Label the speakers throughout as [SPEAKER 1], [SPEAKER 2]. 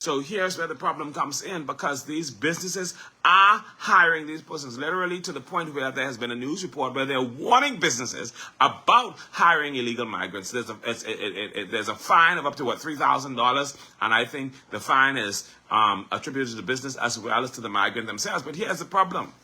[SPEAKER 1] So here's where the problem comes in, because these businesses are hiring these persons, literally to the point where there has been a news report where they're warning businesses about hiring illegal migrants. There's a fine of up to, $3,000, and I think the fine is attributed to the business as well as to the migrant themselves. But here's the problem.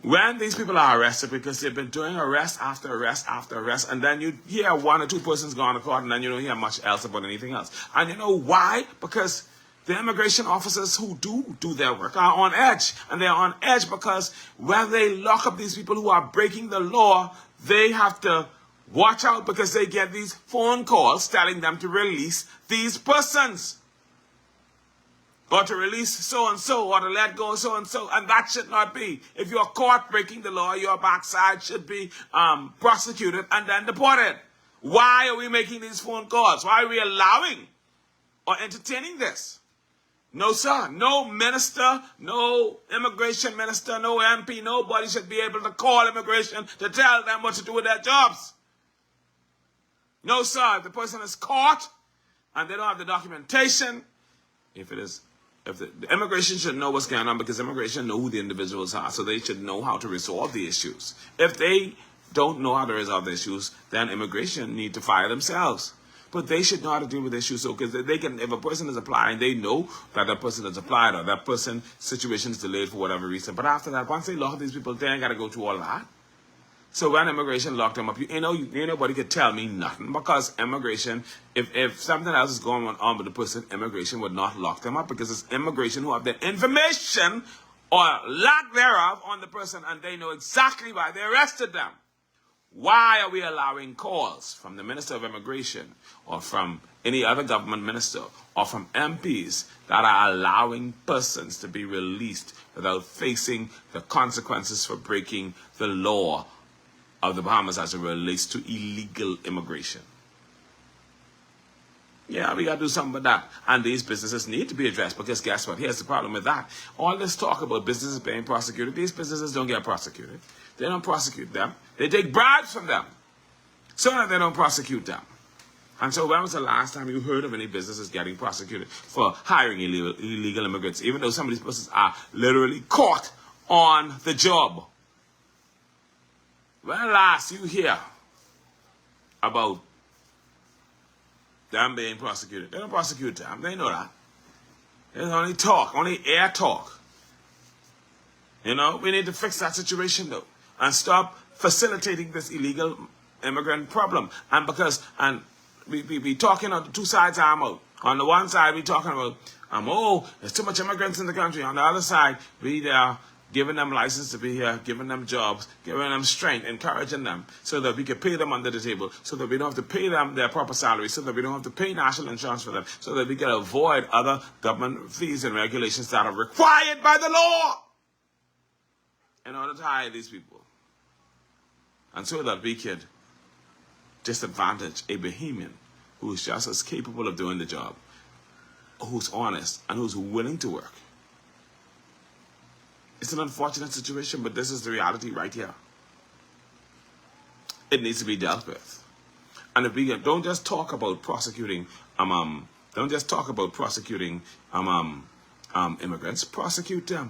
[SPEAKER 1] When these people are arrested, because they've been doing arrest after arrest after arrest, and then you hear one or two persons go on to court, and then you don't hear much else about anything else. And you know why? Because the immigration officers who do their work are on edge. And they're on edge because when they lock up these people who are breaking the law, they have to watch out, because they get these phone calls telling them to release these persons, or to release so-and-so, or to let go so-and-so, and that should not be. If you're caught breaking the law, your backside should be prosecuted and then deported. Why are we making these phone calls? Why are we allowing or entertaining this? No, sir. No minister, no immigration minister, no MP, nobody should be able to call immigration to tell them what to do with their jobs. No, sir. If the person is caught and they don't have the documentation, if the immigration should know what's going on, because immigration know who the individuals are, so they should know how to resolve the issues. If they don't know how to resolve the issues, then immigration need to fire themselves. But they should know how to deal with issues, so because they can, if a person is applying, they know that that person is applied, or that person's situation is delayed for whatever reason. But after that, once they lock these people, they ain't got to go through all that. So when immigration locked them up, nobody could tell me nothing, because immigration, if something else is going on with the person, immigration would not lock them up, because it's immigration who have the information or lack thereof on the person, and they know exactly why they arrested them. Why are we allowing calls from the Minister of Immigration, or from any other government minister, or from MPs that are allowing persons to be released without facing the consequences for breaking the law of the Bahamas as it relates to illegal immigration? Yeah, we got to do something with that. And these businesses need to be addressed, because guess what? Here's the problem with that. All this talk about businesses being prosecuted, these businesses don't get prosecuted. They don't prosecute them. They take bribes from them so that they don't prosecute them. And so when was the last time you heard of any businesses getting prosecuted for hiring illegal immigrants, even though some of these persons are literally caught on the job? When last you hear about them being prosecuted? They don't prosecute them. They know that. There's only talk, only air talk. We need to fix that situation, though, and stop facilitating this illegal immigrant problem. And we talking on the two sides of our mouth. On the one side, we talking about, there's too much immigrants in the country. On the other side, we are giving them license to be here, giving them jobs, giving them strength, encouraging them, so that we can pay them under the table, so that we don't have to pay them their proper salary, so that we don't have to pay national insurance for them, so that we can avoid other government fees and regulations that are required by the law in order to hire these people. And so that we could disadvantage a Bahamian who is just as capable of doing the job, who's honest, and who's willing to work. It's an unfortunate situation, but this is the reality right here. It needs to be dealt with. And if we don't just talk about prosecuting, immigrants, prosecute them.